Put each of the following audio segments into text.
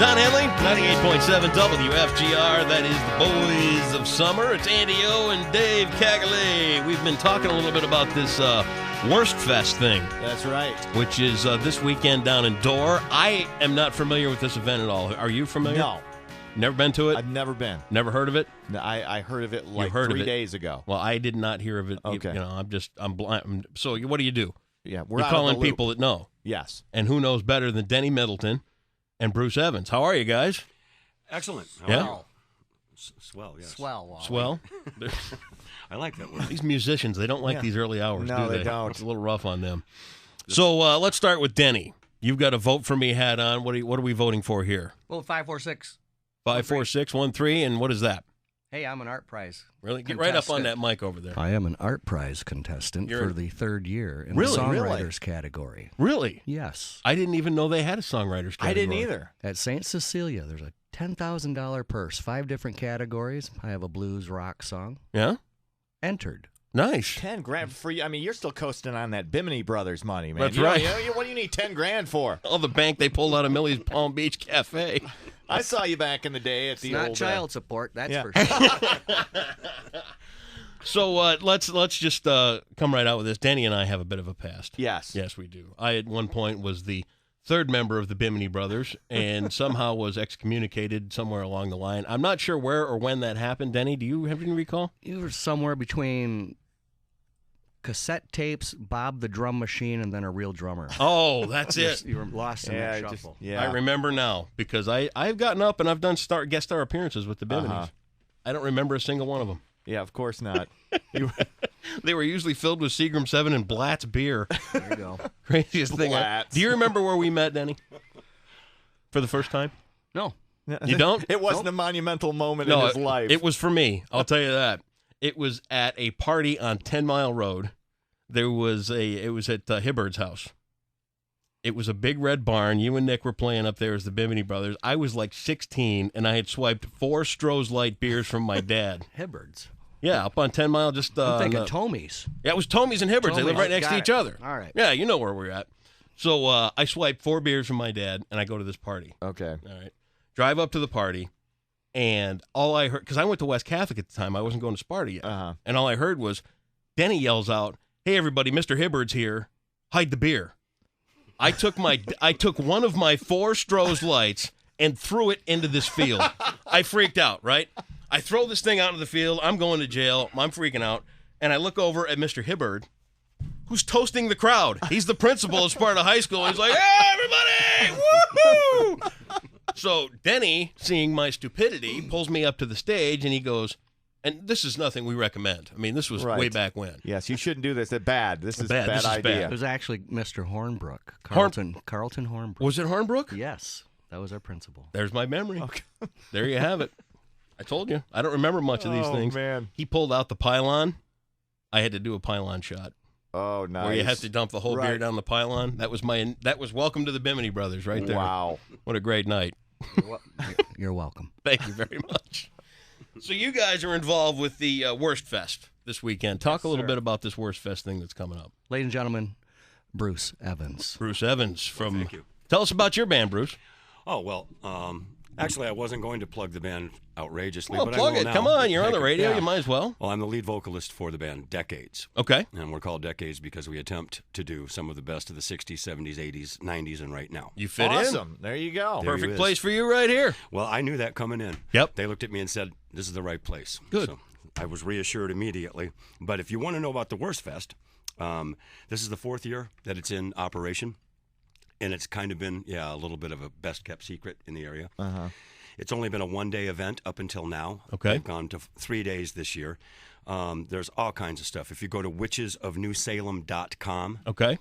Don Henley, 98.7 WFGR. That is the Boys of Summer. It's Andy O and Dave Cagalé. We've been talking a little bit about this Wurstfest thing. That's right. Which is this weekend down in Dorr. I am not familiar with this event at all. Are you familiar? No. Never been to it? I've never been. Never heard of it? No, I heard of it like heard 3 of it. days ago. Well, I did not hear of it. Okay. I'm blind. So what do you do? Yeah, we're You're out of calling the loop. people that know. Yes. And who knows better than Dennie Middelton and Bruce Evans? How are you guys? Excellent. Yeah. Swell, yes. Swell, Wally. Swell? I like that word. These musicians, they don't like these early hours, No, do they don't. It's a little rough on them. So let's start with Denny. You've got a vote for me hat on. What are we voting for here? Well, 546. 54613, and what is that? Hey, I'm an art prize. Really? Get right up on that mic over there. I am an art prize contestant for the third year in Really? the songwriters category. Really? Yes. I didn't even know they had a songwriters category. I didn't either. At St. Cecilia, there's a $10,000 purse, 5 different categories. I have a blues rock song. Yeah? Entered. Nice. 10 grand for you. I mean, you're still coasting on that Bimini Brothers money, man. That's right. What do you need 10 grand for? All the bank they pulled out of Millie's Palm Beach Cafe. I saw you back in the day at It's the not old child support, that's yeah. for sure. So let's just come right out with this. Denny and I have a bit of a past. Yes. Yes, we do. I, at one point, was the third member of the Bimini Brothers and somehow was excommunicated somewhere along the line. I'm not sure where or when that happened. Denny, do you have any recall? You were somewhere between cassette tapes, Bob the Drum Machine, and then a real drummer. Oh, that's it. You were lost in that shuffle. I remember now because I've gotten up and I've done guest star appearances with the Biminis. I don't remember a single one of them. Yeah, of course not. They were usually filled with Seagram 7 and Blatt's beer. There you go. Craziest thing. Blatt's. Do you remember where we met, Denny? For the first time? No. You don't? It wasn't a monomental moment in his life. It was for me. I'll tell you that. It was at a party on 10 Mile Road. It was at Hibbard's house. It was a big red barn. You and Nick were playing up there as the Bimini Brothers. I was like 16, and I had swiped 4 Stroh's Light beers from my dad. Hibbard's. Yeah, up on 10 Mile, just... I'm thinking Tommy's. Yeah, it was Tommy's and Hibbard's. They live right next to each other. All right. Yeah, you know where we're at. So I swiped 4 beers from my dad, and I go to this party. Okay. All right. Drive up to the party, and all I heard... Because I went to West Catholic at the time. I wasn't going to Sparta yet. And all I heard was, Denny yells out, "Hey, everybody, Mr. Hibbard's here. Hide the beer." I took one of my 4 Stroh's Lights and threw it into this field. I freaked out, right? I throw this thing out into the field. I'm going to jail. I'm freaking out. And I look over at Mr. Hibbard, who's toasting the crowd. He's the principal of Sparta High School. He's like, "Hey, everybody! Woohoo!" So Denny, seeing my stupidity, pulls me up to the stage, and he goes, and this is nothing we recommend. I mean, this was way back when. Yes, you shouldn't do this. It's bad. This is Bad. bad This is idea. bad. It was actually Mr. Hornbrook. Carlton Hornbrook. Was it Hornbrook? Yes. That was our principal. There's my memory. Okay. There you have it. I told you. I don't remember much of these things. Oh, man. He pulled out the pylon. I had to do a pylon shot. Oh, nice. Where you have to dump the whole beer down the pylon. That was welcome to the Bimini Brothers right there. Wow. What a great night. You're welcome. Thank you very much. So you guys are involved with the Wurstfest this weekend. Talk a little bit about this Wurstfest thing that's coming up. Ladies and gentlemen, Bruce Evans. Bruce Evans from... Thank you. Tell us about your band, Bruce. Oh, well, actually, I wasn't going to plug the band outrageously, Well, but plug I will it. now. Come on, you're on the radio. Yeah. You might as well. Well, I'm the lead vocalist for the band Decades. Okay. And we're called Decades because we attempt to do some of the best of the 60s, 70s, 80s, 90s, and right now. You fit in. Awesome. There you go. There Perfect you place for you right here. Well, I knew that coming in. Yep. They looked at me and said, "This is the right place." Good. So I was reassured immediately. But if you want to know about the Wurstfest, this is the 4th year that it's in operation. And it's kind of been, a little bit of a best-kept secret in the area. It's only been a 1-day event up until now. Okay. We've gone to 3 days this year. There's all kinds of stuff. If you go to witchesofnewsalem.com, Okay.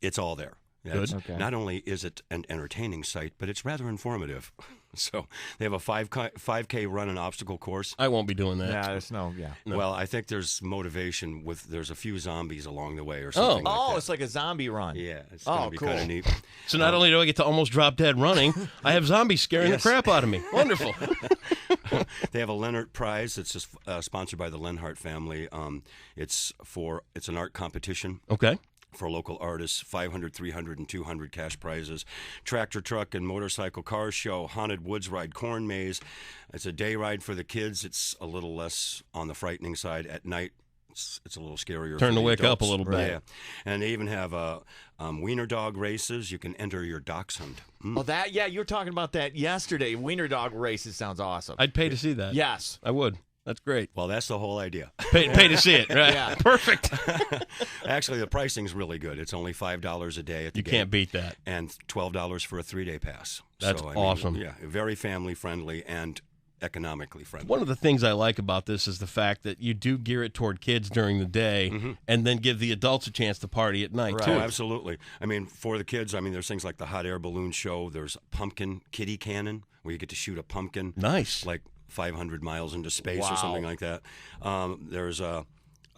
it's all there. Good. Okay. Not only is it an entertaining site, but it's rather informative. So they have a 5K run and obstacle course. I won't be doing that. Yeah, there's no. Well, I think there's motivation there's a few zombies along the way or something like that. It's like a zombie run. Yeah, it's going to be kind of neat. So not only do I get to almost drop dead running, I have zombies scaring the crap out of me. Wonderful. They have a Leonard Prize. It's just sponsored by the Lenhart family. It's an art competition. Okay. for local artists, 500, 300, and 200 cash prizes. Tractor truck and motorcycle car show, haunted woods ride, corn maze. It's a day ride for the kids. It's a little less on the frightening side. At night, it's a little scarier. Turn for the wick adults. up a little bit. Yeah. And they even have wiener dog races. You can enter your dachshund. Oh, you were talking about that yesterday. Wiener dog races sounds awesome. I'd pay to see that. Yes. I would. That's great. Well, that's the whole idea. Pay to see it, right? Yeah. Perfect. Actually, the pricing's really good. It's only $5 a day at the You can't beat that. and $12 for a 3-day pass. That's awesome. Yeah, very family friendly and economically friendly. One of the things I like about this is the fact that you do gear it toward kids during the day and then give the adults a chance to party at night, too. Oh, absolutely. I mean, for the kids, there's things like the hot air balloon show. There's pumpkin kitty cannon where you get to shoot a pumpkin. Nice. Like 500 miles into space Wow. or something like that. There's a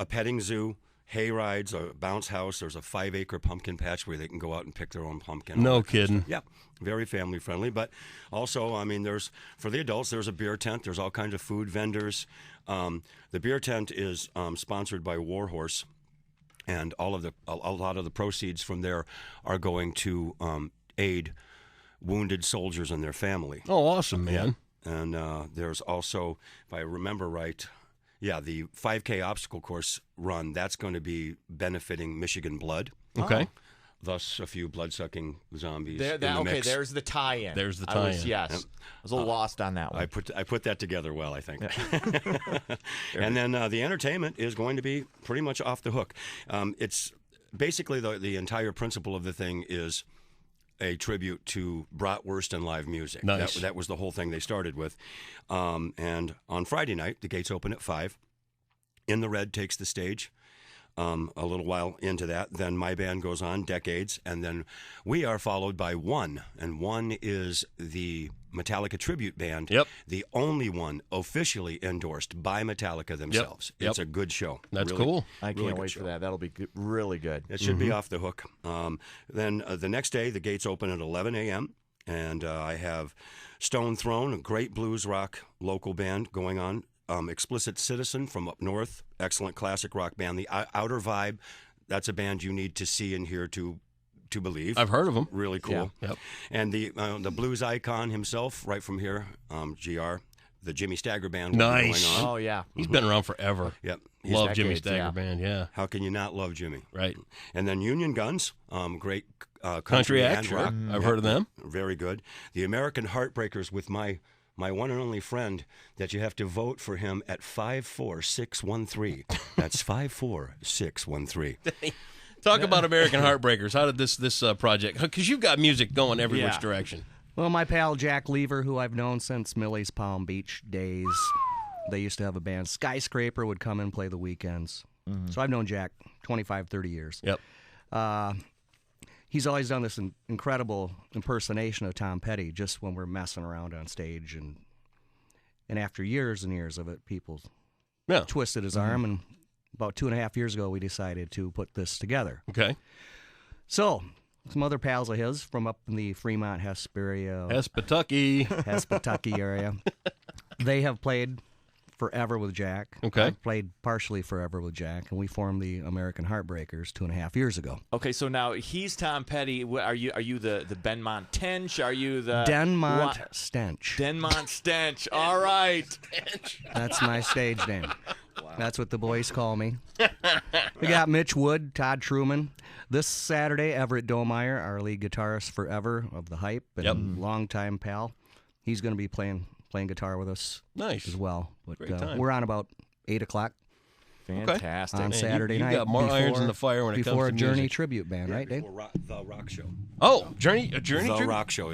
petting zoo, hay rides, a bounce house. There's a 5-acre pumpkin patch where they can go out and pick their own pumpkin. No kidding. Yeah, very family friendly. But also, there's for the adults, there's a beer tent. There's all kinds of food vendors. The beer tent is sponsored by Warhorse, and a lot of the proceeds from there are going to aid wounded soldiers and their family. Oh, awesome, man. And there's also, if I remember right, the 5K obstacle course run, that's going to be benefiting Michigan Blood. Okay. Thus, a few blood-sucking zombies in the Okay, mix. there's the tie-in. There's the tie-in. Yes. I was a little lost on that one. I put that together well, I think. And then the entertainment is going to be pretty much off the hook. It's basically the entire principle of the thing is a tribute to bratwurst and live music. Nice. That was the whole thing they started with. And on Friday night, the gates open at 5. In the Red takes the stage. A little while into that, then my band goes on, Decades, and then we are followed by One, and One is the Metallica tribute band, the only one officially endorsed by Metallica themselves. Yep. It's a good show. That's Really- cool. I really can't good wait show. for that. That'll be really good. It should be off the hook. Then the next day, the gates open at 11 a.m., and I have Stone Throne, a great blues rock local band going on. Explicit Citizen from up north, excellent classic rock band. The Outer Vibe, that's a band you need to see and hear to believe. I've heard of them. Really cool. Yeah. Yep. And the blues icon himself, right from here, GR, the Jimmy Stagger Band. will be Nice. Going on. Oh, yeah. He's been around forever. Yep. Love Jimmy decades, Stagger yeah. Band, yeah. How can you not love Jimmy? Right. And then Union Guns, great Country and act, sure. rock. I've heard of them. Very good. The American Heartbreakers with my one and only friend that you have to vote for him at 54613. That's 54613. Talk about American Heartbreakers. How did this project? Because you've got music going every which direction. Well, my pal Jack Lever, who I've known since Millie's Palm Beach days, they used to have a band. Skyscraper would come and play the weekends. So I've known Jack 25, 30 years. Yep. He's always done this incredible impersonation of Tom Petty just when we're messing around on stage. And after years and years of it, people twisted his arm. And about 2.5 years ago, we decided to put this together. Okay. So some other pals of his from up in the Fremont, Hesperia, Hespatucky area, they have played forever with Jack. Okay. I've played partially forever with Jack, and we formed the American Heartbreakers 2.5 years ago. Okay, so now he's Tom Petty. Are you the Benmont Tench? Are you the Denmont Stench. Denmont Stench. All right. That's my stage name. That's what the boys call me. We got Mitch Wood, Todd Truman. This Saturday, Everett Domeyer, our lead guitarist forever of The Hype and longtime pal, he's going to be playing guitar with us as well. But Great time. we're on about 8 o'clock Fantastic. on Man, Saturday you night. got more irons in the fire when it comes before to a Journey music. tribute band, right, Dave? Before the Rock Show. Oh, Journey The tribute? Rock Show.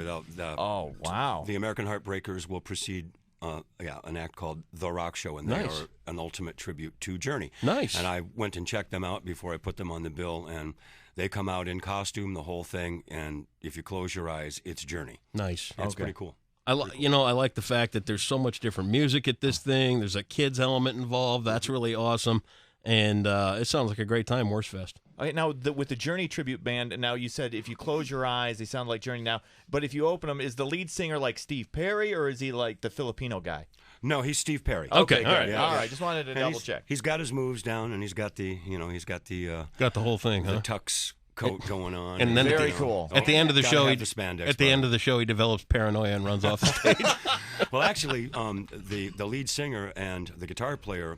Oh, wow. The American Heartbreakers will precede an act called The Rock Show, and they Nice. are an ultimate tribute to Journey. Nice. And I went and checked them out before I put them on the bill, and they come out in costume, the whole thing, and if you close your eyes, it's Journey. Nice. It's pretty cool. I like the fact that there's so much different music at this thing. There's a kids element involved. That's really awesome. And it sounds like a great time, Wurstfest. Okay, now, with the Journey tribute band, and now you said if you close your eyes, they sound like Journey now. But if you open them, is the lead singer like Steve Perry, or is he like the Filipino guy? No, he's Steve Perry. Okay, good. all right. All right, just wanted to And double check. He's got his moves down, and he's got the Got the whole thing, huh? the tux coat going on. And then Very cool. At the end of the Gotta show, have the spandex at the on. end of the show, he develops paranoia and runs off the stage. Well, actually, the lead singer and the guitar player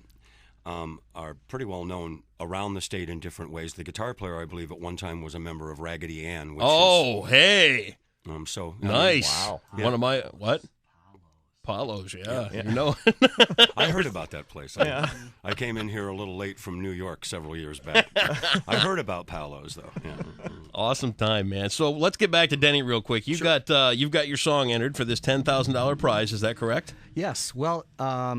are pretty well known around the state in different ways. The guitar player, I believe, at one time was a member of Raggedy Ann. Which Hey, so nice. Wow. One of my what? Palos, yeah. You know. I heard about that place. I came in here a little late from New York several years back. I heard about Palos, though. Yeah. Awesome time, man. So let's get back to Denny real quick. You've got your song entered for this $10,000 prize. Is that correct? Yes. Well,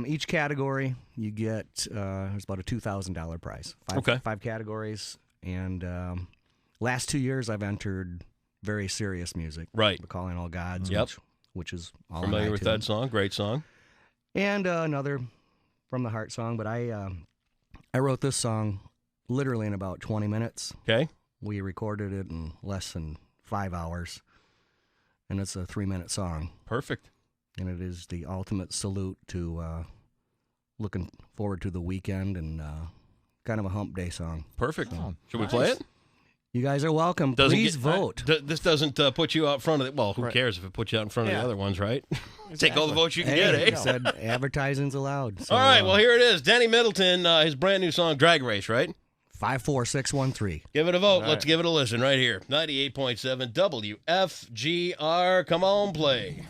each category you get there's about a $2,000 prize. Five categories, and last 2 years I've entered very serious music. Right. Calling All Gods. Yep. Which is all Familiar with iTunes. that song? Great song. And another from the Heart song, but I wrote this song literally in about 20 minutes. Okay. We recorded it in less than 5 hours, and it's a 3-minute song. Perfect. And it is the ultimate salute to looking forward to the weekend and kind of a hump day song. Perfect. Should we nice. play it? You guys are welcome. Please vote. This doesn't put you out front of it. Well, who Right. cares if it puts you out in front of the Yeah. other ones, right? Take all the votes you can Hey, get, eh? he said advertising's allowed. So, All right, well, here it is. Denny Middelton, his brand new song, Drag Race, right? 54613. Give it a vote. All Let's right. give it a listen right here. 98.7 WFGR. Come on, play.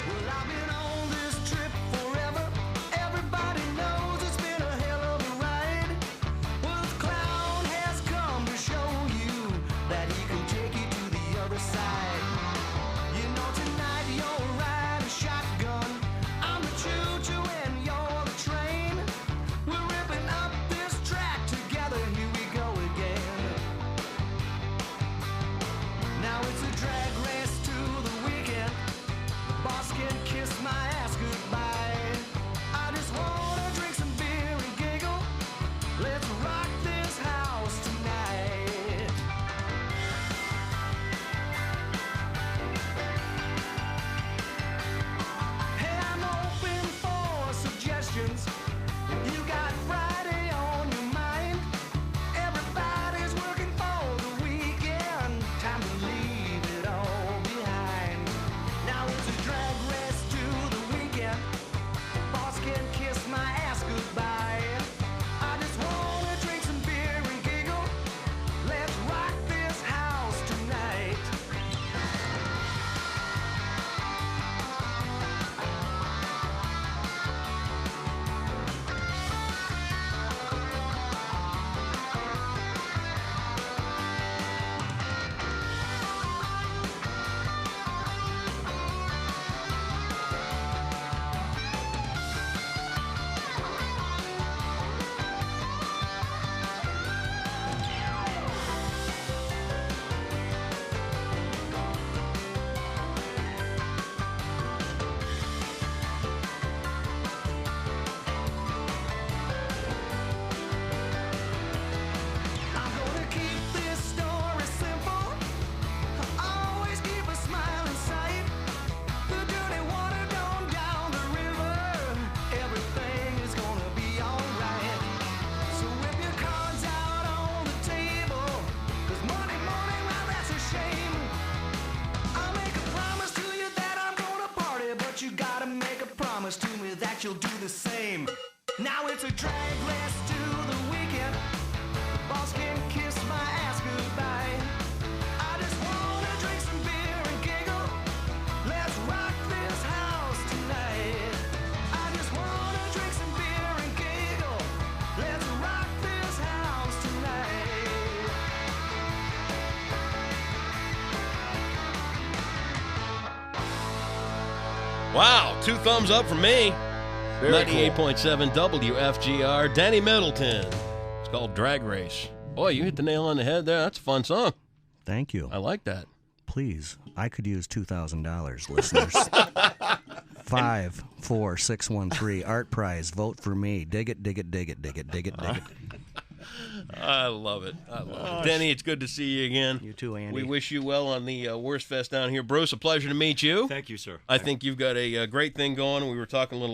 Well, I've been on this trip forever. Everybody knows it's been a hell of a ride. Well, the clown has come to show you that he can take you to the other side. You know, tonight you'll ride a shotgun. I'm the choo-choo and you're the train. We're ripping up this track together. Here we go again. Now it's a drag race to the weekend. The boss can kiss my ass goodbye. I just wanna drink some beer and giggle. Let's rock this house tonight. Hey, I'm open for suggestions. You got Friday on your mind. Everybody's working for the weekend. Time to leave it all behind. Now it's a drag race to the weekend. Boss can kiss my ass goodbye. I just wanna drink some beer and giggle. Let's rock this house tonight. I'm gonna keep this story simple. Always keep a smile in sight. The dirty water going down the river. Everything is gonna be alright. So whip your cards out on the table. 'Cause money, well, that's a shame. I'll make a promise to you that I'm gonna party, but you gotta make a promise to me that you'll do the same. Now it's a drag race to the weekend. Boss can kiss my ass goodbye. I just wanna drink some beer and giggle. Let's rock this house tonight. I just wanna drink some beer and giggle. Let's rock this house tonight. Wow, 2 thumbs up from me. Very cool. 98.7 WFGR. Denny Middelton. It's called Drag Race. Boy, you hit the nail on the head there. That's a fun song. Thank you. I like that. Please, I could use $2,000, listeners. 54613 Art Prize. Vote for me. Dig it, dig it, dig it, dig it, dig it, dig it. I love it. Denny, it's good to see you again. You too, Andy. We wish you well on the Wurstfest down here. Bruce, a pleasure to meet you. Thank you, sir. I think you've got a great thing going. We were talking a little